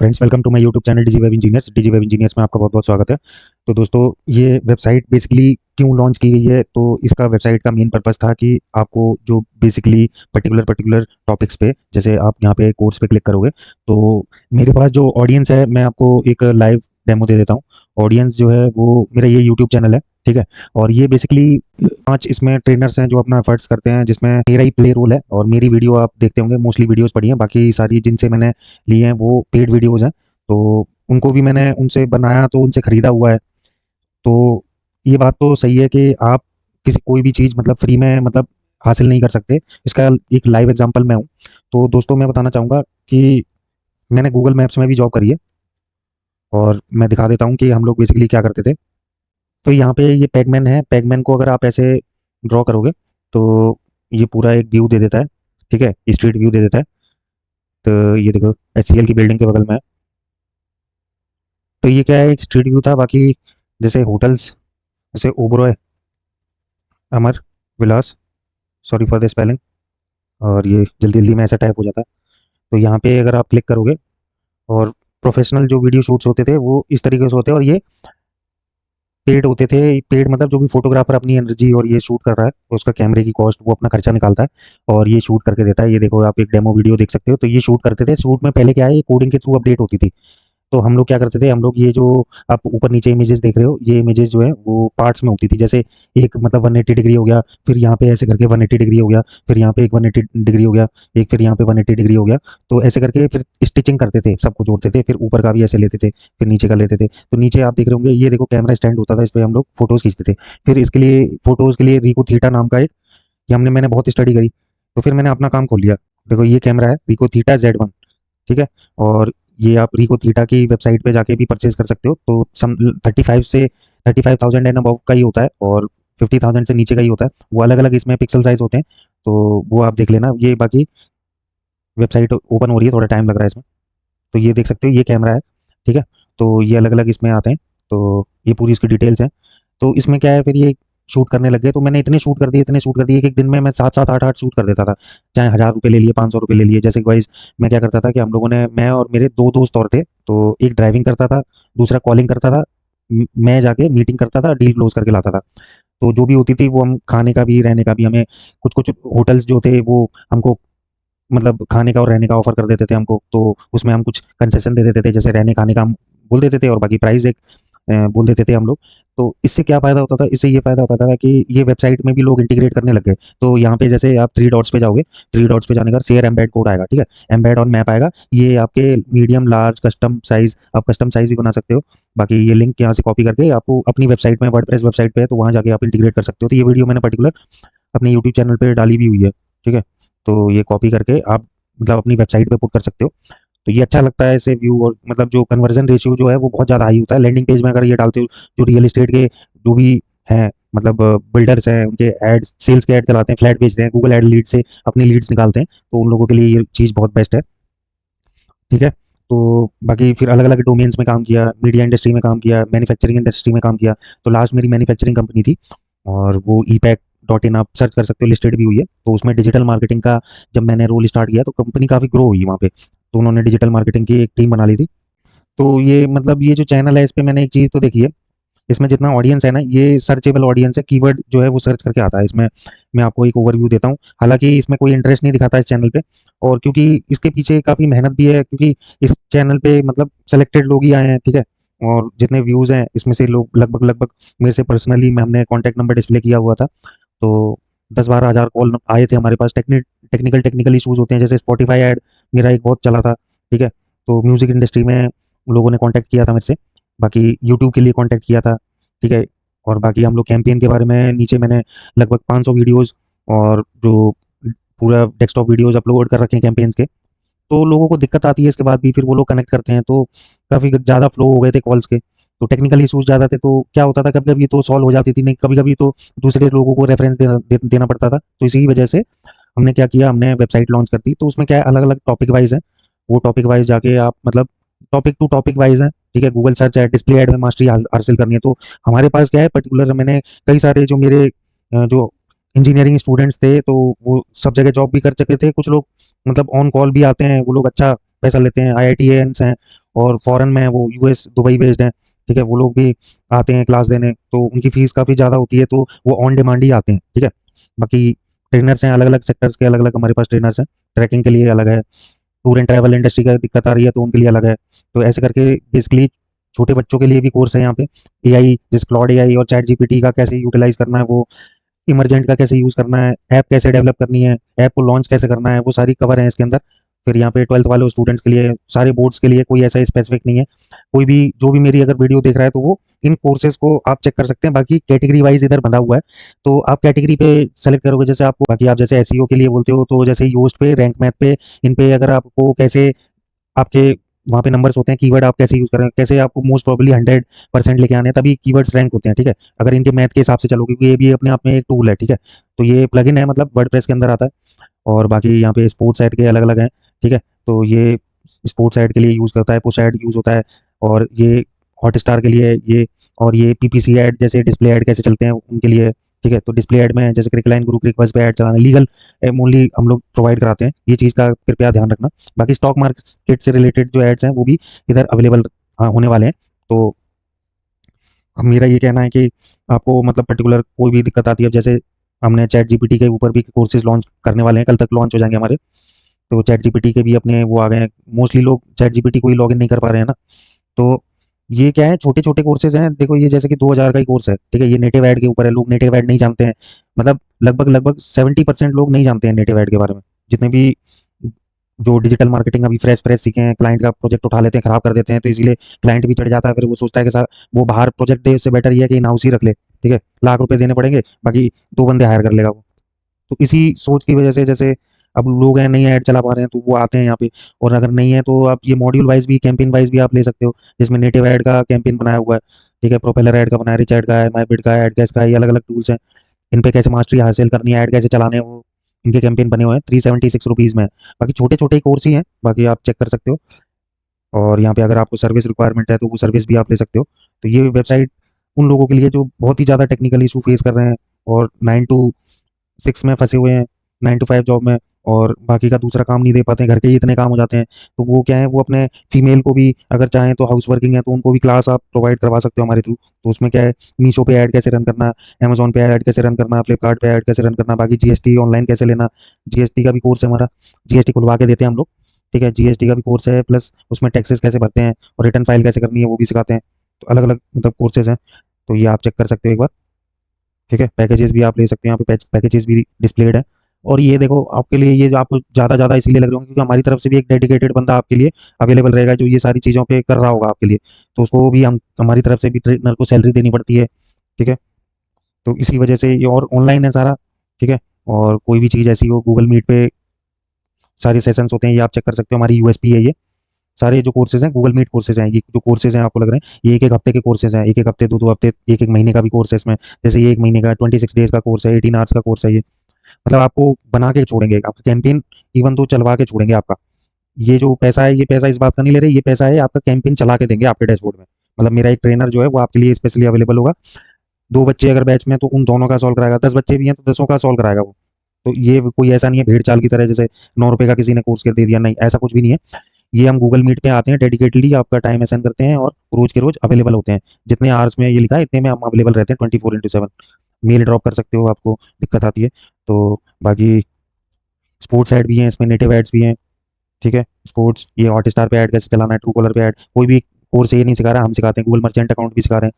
Friends, welcome to my YouTube channel Digi Web Engineers में आपका बहुत बहुत स्वागत है। तो दोस्तों, ये वेबसाइट बेसिकली क्यों लॉन्च की गई है, तो इसका वेबसाइट का मेन पर्पस था कि आपको जो बेसिकली पर्टिकुलर टॉपिक्स पे, जैसे आप यहाँ पे कोर्स पे क्लिक करोगे तो मेरे पास जो ऑडियंस है, मैं आपको एक लाइव डेमो दे देता हूँ। ऑडियंस जो है वो मेरा ये यूट्यूब चैनल है, ठीक है। और ये बेसिकली 5 इसमें ट्रेनर्स हैं जो अपना एफर्ट्स करते हैं, जिसमें मेरा ही प्ले रोल है। और मेरी वीडियो आप देखते होंगे, मोस्टली वीडियोस पड़ी हैं, बाकी सारी जिनसे मैंने लिए हैं वो पेड वीडियोस हैं। तो उनको भी मैंने उनसे बनाया, तो उनसे खरीदा हुआ है। तो ये बात तो सही है कि आप किसी कोई भी चीज़ मतलब फ्री में मतलब हासिल नहीं कर सकते। इसका एक लाइव एग्जांपल मैं हूँ। तो दोस्तों, मैं बताना चाहूँगा कि मैंने गूगल मैप्स में भी जॉब करी है, और मैं दिखा देता हूँ कि हम लोग बेसिकली क्या करते थे। तो यहाँ पे ये पैगमैन है। पैगमैन को अगर आप ऐसे ड्रॉ करोगे तो ये पूरा एक व्यू दे देता है, ठीक है, स्ट्रीट व्यू दे देता है। तो ये देखो, एचसीएल की बिल्डिंग के बगल में है। तो ये क्या है, एक स्ट्रीट व्यू था। बाकी जैसे होटल्स, जैसे ओबरॉय, अमर विलास, सॉरी फॉर द स्पेलिंग, और ये जल्दी जल्दी में ऐसा टाइप हो जाता है। तो यहाँ पे अगर आप क्लिक करोगे, और प्रोफेशनल जो वीडियो शूट्स होते थे वो इस तरीके से होते हैं, और ये पेड होते थे। पेड मतलब जो भी फोटोग्राफर अपनी एनर्जी और ये शूट कर रहा है, तो उसका कैमरे की कॉस्ट वो अपना खर्चा निकालता है और ये शूट करके देता है। ये देखो, आप एक डेमो वीडियो देख सकते हो। तो ये शूट करते थे। शूट में पहले क्या है, ये कोडिंग के थ्रू अपडेट होती थी। तो हम लोग क्या करते थे, हम लोग ये जो आप ऊपर नीचे इमेजेस देख रहे हो, ये इमेजेस जो है वो पार्ट्स में होती थी। जैसे एक मतलब 180 डिग्री हो गया, फिर यहाँ पे ऐसे करके 180 डिग्री हो गया, फिर यहाँ पे एक 180 डिग्री हो गया, एक फिर यहाँ पे 180 डिग्री हो गया। तो ऐसे करके फिर स्टिचिंग करते थे, सबको जोड़ते थे। फिर ऊपर का भी ऐसे लेते थे, फिर नीचे का लेते थे। तो नीचे आप देख रहे होंगे, ये देखो कैमरा स्टैंड होता था, इस पर हम लोग फोटोज खींचते थे। फिर इसके लिए फोटोज के लिए रिको थीटा नाम का एक, ये मैंने बहुत स्टडी करी। तो फिर मैंने अपना काम खोल लिया। देखो, ये कैमरा है रिको थीटा Z1, ठीक है। और ये आप रिको थीटा की वेबसाइट पे जाके भी परचेज कर सकते हो। तो सम 35,000 एंड अबव का ही होता है, और 50,000 से नीचे का ही होता है। वो अलग अलग इसमें पिक्सल साइज होते हैं, तो वो आप देख लेना। ये बाकी वेबसाइट ओपन हो रही है, थोड़ा टाइम लग रहा है इसमें। तो ये देख सकते हो, ये कैमरा है, ठीक है। तो ये अलग अलग इसमें आते हैं। तो ये पूरी इसकी डिटेल्स हैं। तो इसमें क्या है, फिर ये शूट करने लग गए। तो मैंने इतने शूट कर दिए कि एक दिन में मैं 7-7 8-8 शूट कर देता था। चाहे 1000 रुपये ले लिए, 500 रुपये ले लिए। जैसे कि वाइज मैं क्या करता था कि हम लोगों ने, मैं और मेरे 2 दोस्त और थे, तो एक ड्राइविंग करता था, दूसरा कॉलिंग करता था, मैं जाके मीटिंग करता था, डील क्लोज करके लाता था। तो जो भी होती थी वो, हम खाने का भी रहने का भी, हमें कुछ कुछ होटल्स जो थे वो हमको मतलब खाने का और रहने का ऑफर कर देते थे हमको। तो उसमें हम कुछ कंसेशन दे देते थे, जैसे रहने खाने का हम बोल देते थे, और बाकी प्राइस एक बोल देते थे हम लोग। तो इससे क्या फ़ायदा होता था, इससे ये फ़ायदा होता था कि ये वेबसाइट में भी लोग इंटीग्रेट करने लग गए। तो यहाँ पे जैसे आप 3 डॉट्स पे जाओगे, 3 डॉट्स पे जाने का शेयर एम्बेड कोड आएगा, ठीक है। एम्बेड और मैप आएगा। ये आपके मीडियम, लार्ज, कस्टम साइज़, आप कस्टम साइज़ भी बना सकते हो। बाकी ये लिंक यहाँ से कॉपी करके आपको अपनी वेबसाइट में, वर्डप्रेस वेबसाइट पे है, तो वहाँ जाके आप इंटीग्रेट कर सकते हो। तो ये वीडियो मैंने पर्टिकुलर अपने यूट्यूब चैनल पे डाली भी हुई है, ठीक है। तो ये कॉपी करके आप मतलब अपनी वेबसाइट पे पुट कर सकते हो। तो ये अच्छा लगता है ऐसे व्यू, और मतलब जो कन्वर्जन रेशियो जो है वो बहुत ज़्यादा हाई होता है। लैंडिंग पेज में अगर ये डालते हो, जो रियल एस्टेट के जो भी हैं, मतलब बिल्डर्स हैं, उनके एड, सेल्स के ऐड चलाते हैं, फ्लैट बेचते हैं, गूगल एड लीड से अपनी लीड्स निकालते हैं, तो उन लोगों के लिए ये चीज़ बहुत बेस्ट है, ठीक है। तो बाकी फिर अलग अलग डोमेन्स में काम किया, मीडिया इंडस्ट्री में काम किया, मैन्युफैक्चरिंग इंडस्ट्री में काम किया। तो लास्ट मेरी मैन्युफैक्चरिंग कंपनी थी, और वो epec.in आप सर्च कर सकते हो, लिस्टेड भी हुई है। तो उसमें डिजिटल मार्केटिंग का जब मैंने रोल स्टार्ट किया, तो कंपनी काफ़ी ग्रो हुई वहाँ पे। तो उन्होंने डिजिटल मार्केटिंग की एक टीम बना ली थी। तो ये मतलब ये जो चैनल है, इस पे मैंने एक चीज़ तो देखी है, इसमें जितना ऑडियंस है ना, ये सर्चेबल ऑडियंस है। कीवर्ड जो है वो सर्च करके आता है इसमें। मैं आपको एक ओवरव्यू देता हूँ। हालांकि इसमें कोई इंटरेस्ट नहीं दिखाता इस चैनल पे, और क्योंकि इसके पीछे काफ़ी मेहनत भी है, क्योंकि इस चैनल पे मतलब सेलेक्टेड लोग ही आए हैं, ठीक है। और जितने व्यूज़ हैं इसमें से लोग लगभग लगभग मेरे से पर्सनली, मैं हमने कॉन्टैक्ट नंबर डिस्प्ले किया हुआ था। तो 10-12 हज़ार कॉल आए थे हमारे पास। टेक्निकल इशूज़ होते हैं, जैसे स्पॉटिफाई ऐड मेरा एक बहुत चला था, ठीक है। तो म्यूज़िक इंडस्ट्री में लोगों ने कॉन्टैक्ट किया था मेरे से। बाकी यूट्यूब के लिए कॉन्टैक्ट किया था, ठीक है। और बाकी हम लोग कैंपेन के बारे में, नीचे मैंने लगभग 500 वीडियोज़ और जो पूरा डेस्कटॉप वीडियोज़ अपलोड कर रखे हैं कैंपेन्स के। तो लोगों को दिक्कत आती है इसके बाद भी, फिर वो लोग कनेक्ट करते हैं। तो काफ़ी ज़्यादा फ्लो हो गए थे कॉल्स के। तो टेक्निकल इश्यूज़ ज़्यादा थे, तो क्या होता था, कभी-कभी तो सॉल्व हो जाती थी, नहीं कभी-कभी तो दूसरे लोगों को रेफरेंस देना पड़ता था। तो इसी की वजह से हमने क्या किया, हमने वेबसाइट लॉन्च कर दी। तो उसमें क्या है, अलग-अलग टॉपिक वाइज़ है। वो टॉपिक वाइज़ जाके आप मतलब टॉपिक टू टॉपिक वाइज़ है, ठीक है। गूगल सर्च है, डिस्प्ले ऐड में मास्टरी हासिल करनी है, तो हमारे पास क्या है पर्टिकुलर, मैंने कई सारे जो मेरे जो इंजीनियरिंग स्टूडेंट्स थे, तो वो सब जगह जॉब भी कर चुके थे। कुछ लोग मतलब ऑन कॉल भी आते हैं, वो लोग अच्छा पैसा लेते हैं, आईआईटीएंस हैं, और फॉरेन में है, वो यूएस दुबई बेस्ड हैं, ठीक है, वो लोग भी आते हैं क्लास देने, तो उनकी फीस काफ़ी ज़्यादा होती है, तो वो ऑन डिमांड ही आते हैं, ठीक है। बाकी ट्रेनर्स हैं अलग अलग सेक्टर्स के, अलग अलग हमारे पास ट्रेनर्स हैं, ट्रैकिंग के लिए अलग है, टूर एंड ट्रैवल इंडस्ट्री का दिक्कत आ रही है तो उनके लिए अलग है। तो ऐसे करके बेसिकली छोटे बच्चों के लिए भी कोर्स है यहाँ पे, एआई जैसे क्लॉड एआई और चैट जीपीटी का कैसे यूटिलाइज करना है, वो इमरजेंट का कैसे यूज़ करना है, ऐप कैसे डेवलप करनी है, ऐप को लॉन्च कैसे करना है, वो सारी कवर है इसके अंदर। फिर यहाँ पे 12th वाले स्टूडेंट्स के लिए, सारे बोर्ड्स के लिए, कोई ऐसा स्पेसिफिक नहीं है। कोई भी जो भी मेरी अगर वीडियो देख रहा है तो वो इन कोर्सेज को आप चेक कर सकते हैं। बाकी कैटेगरी वाइज इधर बंधा हुआ है, तो आप कैटेगरी पे सेलेक्ट करोगे, जैसे आपको, बाकी आप जैसे एसईओ के लिए बोलते हो तो जैसे योस्ट पे, रैंक मैथ पे, इन पे अगर आपको कैसे आपके वहाँ पे नंबर्स होते हैं, कीवर्ड आप कैसे यूज़ करें, कैसे आपको मोस्ट प्रोबेबली 100% लेके आने हैं, तभी कीवर्ड्स रैंक होते हैं, ठीक है। अगर इनके मैथ के हिसाब से चलो, क्योंकि ये भी अपने आप में एक टूल है, ठीक है। तो ये प्लगइन है, मतलब वर्डप्रेस के अंदर आता है। और बाकी यहाँ पे स्पोर्ट्स ऐड के अलग अलग हैं, ठीक है। तो ये स्पोर्ट्स ऐड के लिए यूज़ करता है, पुश ऐड यूज़ होता है, और ये हॉटस्टार के लिए ये, और ये पीपीसी ऐड जैसे डिस्प्ले ऐड कैसे चलते हैं उनके लिए, ठीक है। तो डिस्प्ले ऐड में जैसे क्रिक लाइन, गुरु क्रिक बस पे ऐड चलाना लीगल ओनली हम लोग प्रोवाइड कराते हैं, ये चीज़ का कृपया ध्यान रखना। बाकी स्टॉक मार्केट से रिलेटेड जो एड्स हैं वो भी इधर अवेलेबल होने वाले हैं। तो मेरा ये कहना है कि आपको मतलब पर्टिकुलर कोई भी दिक्कत आती है, अब जैसे हमने चैट जीपीटी के ऊपर भी कोर्सेज लॉन्च करने वाले हैं, कल तक लॉन्च हो जाएंगे हमारे। तो चैट जीपीटी के भी अपने वो आ गए हैं, मोस्टली लोग चैट जीपीटी को ही लॉगिन नहीं कर पा रहे हैं ना। तो ये क्या है, छोटे छोटे कोर्सेज हैं, देखो ये जैसे कि 2000 का ही कोर्स है, ठीक है। ये नेटिव ऐड के ऊपर है, लोग नेटिव ऐड नहीं जानते हैं, मतलब लगभग लगभग 70% लोग नहीं जानते हैं नेटिव ऐड के बारे में। जितने भी जो डिजिटल मार्केटिंग अभी फ्रेश फ्रेश सीखे हैं, क्लाइंट का प्रोजेक्ट उठा लेते हैं, खराब कर देते हैं, तो इसीलिए क्लाइंट भी चढ़ जाता है, फिर वो सोचता है कि सर वो बाहर प्रोजेक्ट दे, उससे बेटर ये है कि इन हाउस ही रख ले, ठीक है, लाख रुपए देने पड़ेंगे, बाकी 2 बंदे हायर कर लेगा वो। तो इसी सोच की वजह से, जैसे अब लोग हैं नहीं ऐड चला पा रहे हैं, तो वो आते हैं यहाँ पे। और अगर नहीं है तो आप ये मॉड्यूल वाइज भी, कैंपेन वाइज भी आप ले सकते हो, जिसमें नेटिव ऐड का कैंपेन बनाया हुआ है, ठीक है, प्रोपेलर ऐड का बनाया, रिच ऐड का है, माईबिट का है, एडगैस का है, ये अलग अलग टूल्स हैं। इन पे कैसे मास्टरी हासिल करनी है, ऐड कैसे चलाने हैं, वो इनके कैंपेन बने हुए हैं, 376 रुपीज़ में है। बाकी छोटे छोटे कोर्स ही हैं, बाकी आप चेक कर सकते हो। और यहाँ पे अगर आपको सर्विस रिक्वायरमेंट है तो वो सर्विस भी आप ले सकते हो। तो ये वेबसाइट उन लोगों के लिए जो बहुत ही ज़्यादा टेक्निकल इशू फेस कर रहे हैं, और 9 to 6 में फंसे हुए हैं, 9 to 5 जॉब में, और बाकी का दूसरा काम नहीं दे पाते हैं, घर के ही इतने काम हो जाते हैं। तो वो क्या है, वो अपने फीमेल को भी अगर चाहें तो, हाउस वर्किंग है तो उनको भी क्लास आप प्रोवाइड करवा सकते हो हमारे थ्रू। तो उसमें क्या है, मीशो पे ऐड कैसे रन करना, अमेजोन पे ऐड कैसे रन करना, फ्लिपकार्ट पे ऐड कैसे रन करना, बाकी जीएसटी ऑनलाइन कैसे लेना, जीएसटी का भी कोर्स है हमारा, जीएसटी खुलवा के देते हैं हम लोग, ठीक है। जीएसटी का भी कोर्स है, प्लस उसमें टैक्सेस कैसे भरते हैं और रिटर्न फाइल कैसे करनी है वो भी सिखाते हैं। तो अलग अलग मतलब कोर्सेज हैं, तो ये आप चेक कर सकते हो एक बार, ठीक है। पैकेजेस भी आप ले सकते हैं, यहाँ पे पैकेजेस भी डिस्प्लेड है। और ये देखो आपके लिए, ये जो आपको ज़्यादा ज़्यादा इसीलिए लग रहे होंगे क्योंकि हमारी तरफ से भी एक डेडिकेटेड बंदा आपके लिए अवेलेबल रहेगा, जो ये सारी चीज़ों पे कर रहा होगा आपके लिए। तो उसको भी हम, हमारी तरफ से भी ट्रेनर को सैलरी देनी पड़ती है, ठीक है। तो इसी वजह से ये, और ऑनलाइन है सारा, ठीक है। और कोई भी चीज़ ऐसी हो, गूगल मीट पे सारे सेशंस होते हैं, ये आप चेक कर सकते हो, हमारी यूएसपी है ये। सारे जो कोर्सेज हैं गूगल मीट कोर्सेज हैं, ये जो कोर्सेज हैं आपको लग रहे हैं ये एक एक हफ्ते के कोर्सेज हैं, एक एक हफ्ते, 2 2 हफ्ते, एक एक महीने का भी कोर्स है इसमें। जैसे ये 1 महीने का 26 डेज का कोर्स है, 18 आवर्स का कोर्स है ये। मतलब आपको बना के छोड़ेंगे, आपका कैंपेन इवन तो चलवा के छोड़ेंगे आपका। ये जो पैसा है, ये पैसा इस बात का नहीं ले रहे, ये पैसा है आपका कैंपेन चला के देंगे आपके डैशबोर्ड में। मतलब मेरा एक ट्रेनर जो है वो आपके लिए स्पेशली अवेलेबल होगा। 2 बच्चे अगर बैच में, तो उन दोनों का सॉल्व कराएगा, 10 बच्चे भी हैं तो 10ओं का सॉल्व कराएगा वो। तो ये कोई ऐसा नहीं है भेड़ चाल की तरह, जैसे 9 रुपए का किसी ने कोर्स कर दे दिया, नहीं, ऐसा कुछ भी नहीं है। ये हम गूगल मीट पे आते हैं, डेडिकेटली आपका टाइम असाइन करते हैं, और रोज के रोज अवेलेबल होते हैं। जितने आवर्स में ये लिखा है इतने में हम अवेलेबल रहते हैं, 24x7। मेल ड्रॉप कर सकते हो, आपको दिक्कत आती है तो। बाकी स्पोर्ट्स ऐड भी हैं इसमें, नेटिव एड्स भी हैं, ठीक है। स्पोर्ट्स, ये हॉटस्टार पे ऐड कैसे चलाना है, ट्रू कॉलर पे ऐड, कोई भी कोर्स ये नहीं सिखा रहा, हम सिखाते हैं। गूगल मर्चेंट अकाउंट भी सिखा रहे हैं,